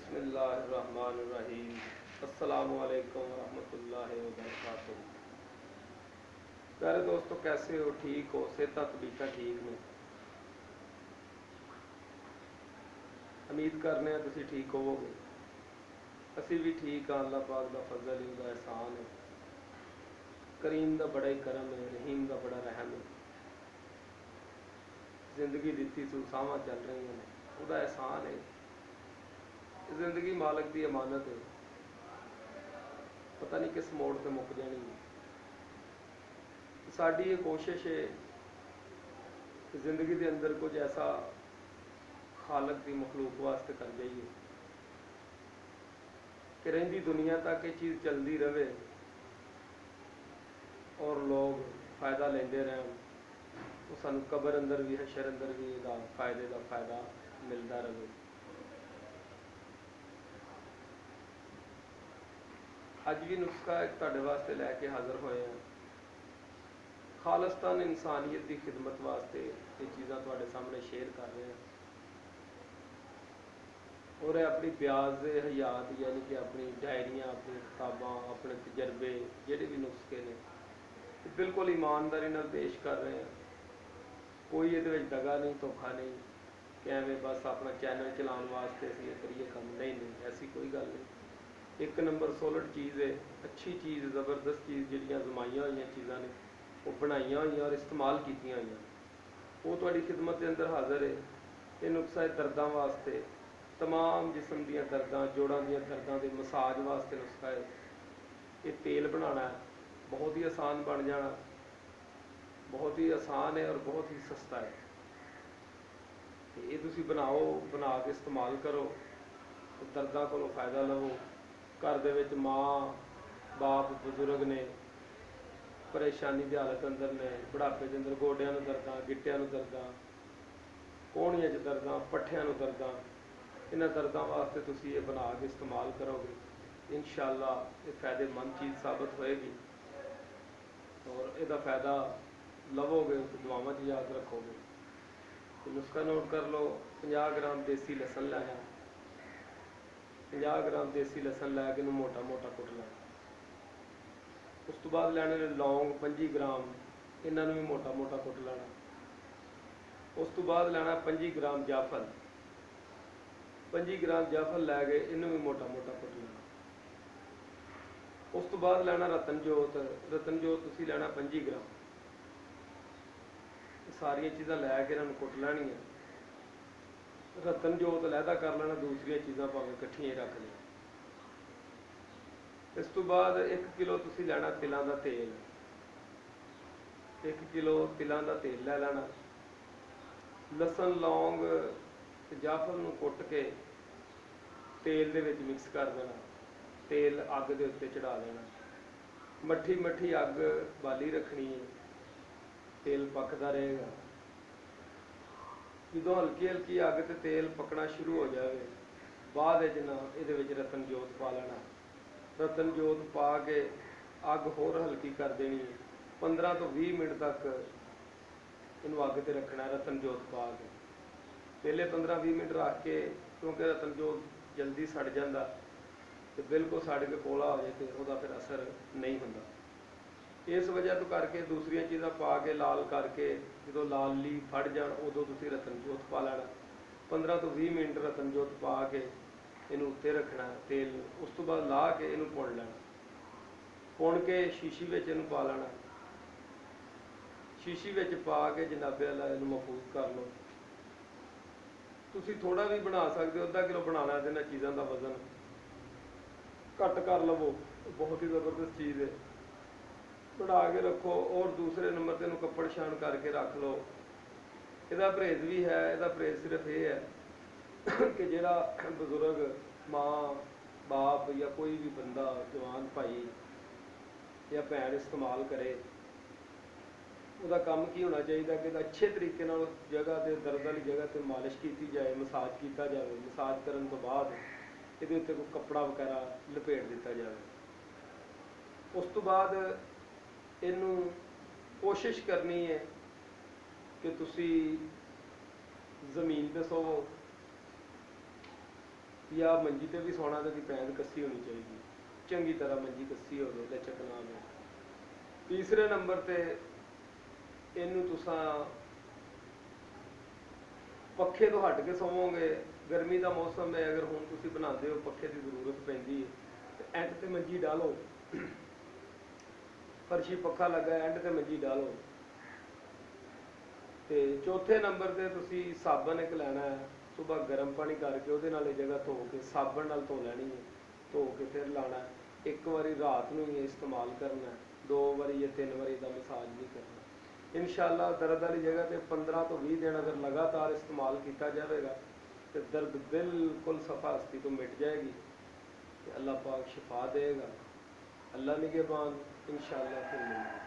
बिस्मिल्लाहिर्रहमानिर्रहीम। अस्सलामुअलैकुम वरहमतुल्लाहि वबरकातुहू। प्यारे दोस्तों, कैसे हो? ठीक हो? सेहत तबीयत ठीक ने? उम्मीद करने तुसी ठीक होवोगे। असी भी ठीक हाँ। अल्लाह पाक दा फजल ही, उहदा एहसान है। करीम दा बड़ा ही करम है, रहीम दा बड़ा रहम है। जिंदगी दी सू सावां चल रही हैं, उहदा एहसान है। जिंदगी मालिक की अमानत है, पता नहीं किस मोड़ से मुक जानी है। साड़ी ये कोशिश है कि जिंदगी के अंदर कुछ ऐसा खालक की मखलूक वास्ते कर जाइए कि रही दुनिया तक ये चीज़ चलती रहे और लोग फ़ायदा लेंदे रहन, तो सानू कबर अंदर भी हशर अंदर भी फ़ायदे का फ़ायदा मिलता रहे। अज भी नुस्खा एक तुहाडे वास्ते लैके हाज़र होए हैं। खालिस्तान इंसानियत की खिदमत वास्ते ये चीज़ां तुहाडे सामने शेयर कर रहे हैं और अपनी ब्याज हयात यानी कि अपनी डायरियाँ, अपनी किताबां, अपने तजर्बे जोड़े भी नुस्खे ने बिल्कुल ईमानदारी नाल पेश कर रहे हैं। कोई ये दगा नहीं, धोखा नहीं कि एवें बस अपना चैनल चलाने वास्ते असीं करिए काम। नहीं नहीं, ऐसी कोई गल नहीं। एक नंबर सोलड चीज़ है, अच्छी चीज़, ज़बरदस्त चीज़, जिहड़ियां जमाइया हुई चीज़ां ने वो बनाइया हुई और इस्तेमाल कीतियां हुई, वो तुहाडी खिदमत के अंदर हाज़र है। ये नुस्खा है दर्दां वास्ते, तमाम जिसम दियां दर्दां, जोड़ां दियां दर्दां के मसाज वास्ते नुस्खा है। ये तेल बनाना है, बहुत ही आसान बन जाना, बहुत ही आसान है और बहुत ही सस्ता है। ये तुसी बनाओ, बना के इस्तेमाल करो, दर्दां कोलों फ़ायदा लवो। घर दे विच माँ बाप बजुर्ग ने परेशानी की हालत अंदर ने, बुढ़ापे के अंदर गोडियां नूं दर्दां, गिट्टियां नूं दर्दां, कोहणियां च दर्दां, पट्ठियां नूं दर्दां, इन्हां दर्दां वास्ते तुसी ये बना के इस्तेमाल करोगे, इंशाअल्लाह ये फ़ायदेमंद चीज़ साबित होएगी और इसका फ़ायदा लवोगे तो दुआवां च याद रखोगे। तो नुस्खा नोट कर लो। 50 ग्राम देसी लसन लैना, 50 ग्राम देसी लसन लैके इन्हूं मोटा मोटा कुट लेना। उस तो बाद लैने ने लौंग 25 ग्राम, इन्हों भी मोटा मोटा कुट लेना। उस तो बाद लैना 25 ग्राम जाफल, 25 ग्राम जाफल लैके इन्हूं भी मोटा मोटा कुट लेना। उस तो बाद लैना रतनजोत, रतनजोत तुसी लैना 25 ग्राम। सारिया चीज़ां लैके इन्हों कुट लैनियां। रतनजोत लैदा कर लेना, दूसरिया चीज़ां भावें कट्ठियां रख लें। इस तो बाद 1 किलो तुसी लैना तिलों का तेल, 1 किलो तिलों का तेल लै लेना। लसन लौंग जाफल नूं कुट के तेल दे विच मिक्स कर देना। तेल अग दे उत्ते चढ़ा देना, मट्ठी मट्ठी अग बाली रखनी है, तेल पकदा रहेगा। जो हल्की हल्की अग ते तेल पकना शुरू हो जाए, बाद ये रतनजोत पा लेना। रतनजोत पा के अग होर हल्की कर देनी है। 15 तो 20 मिनट तक इनू अग ते रखना है रतनजोत पा के। पहले 15-20 मिनट रख के, क्योंकि रतनजोत जल्दी सड़ जाता, तो बिल्कुल सड़ के कोला हो जाए तो वह फिर असर नहीं होंदा। इस वजह तो करके दूसरिया चीज़ां पा के लाल करके जो लाली फड़ जान उदों तुसी रतनजोत पा लेना। 15 तो 20 मिनट रतनजोत पा के इनू उत्ते रखना तेल। उस तो बाद ला के इनू भुन लेना, भुन के शीशी विच इनू पा लेना। शीशी विच पा के जनाबे अल्लाह इनू महफूज कर लो। तुसी थोड़ा भी बना सकते हो, अद्धा किलो बनाना है, इन्हां चीज़ों का वजन घट कर लवो, बहुत ही ज़बरदस्त चीज़ है। बना के रखो और दूसरे नंबर पर इनू कपड़ छान करके रख लो। इसका परहेज भी है, इसका परहेज सिर्फ ये है कि जिहड़ा बजुर्ग माँ बाप या कोई भी बंदा जवान भाई या भैन इस्तेमाल करे, उसका काम की होना चाहिए कि अच्छे तरीके नाल जगह ते दर्द वाली जगह ते मालिश की जाए, मसाज किया जाए। मसाज करने तो बाद ये उत्ते कोई कपड़ा वगैरह लपेट दिता जाए। उस तो बाद इनू कोशिश करनी है कि तुसी ज़मीन पर सोवो, या मंजी ते भी सोना तो पैंद कसी होनी चाहिए, चंगी तरह मंजी कसी हो, लचक ना हो। तीसरे नंबर ते इनू तुसा पखे तो हट के सोवोगे, गर्मी का मौसम है, अगर हुण तुसी बनाते हो पखे की जरूरत पैंदी है तो एंड ते मंजी डालो, फर्शी पखा लगा एंड ते मंजी डालो। तो चौथे नंबर ते तुसी साबन एक लैना है, सुबह गर्म पानी करके उहदे नाल जगह धो के साबन नाल धो लैनी है, धो के फिर लाना है। एक बारी रात नूं ही इस्तेमाल करना है, 2 बारी या 3 बारी का मसाज नहीं करना। इंशाअल्लाह दर्द वाली जगह पे 15 तो 20 दिन अगर लगातार इस्तेमाल किया जाएगा तो दर्द बिल्कुल सफा हस्ती तो मिट जाएगी, तो अल्लाह पाक शिफा देगा। अल्लाह निगहबान, इंशाअल्लाह फिर मिलेंगे।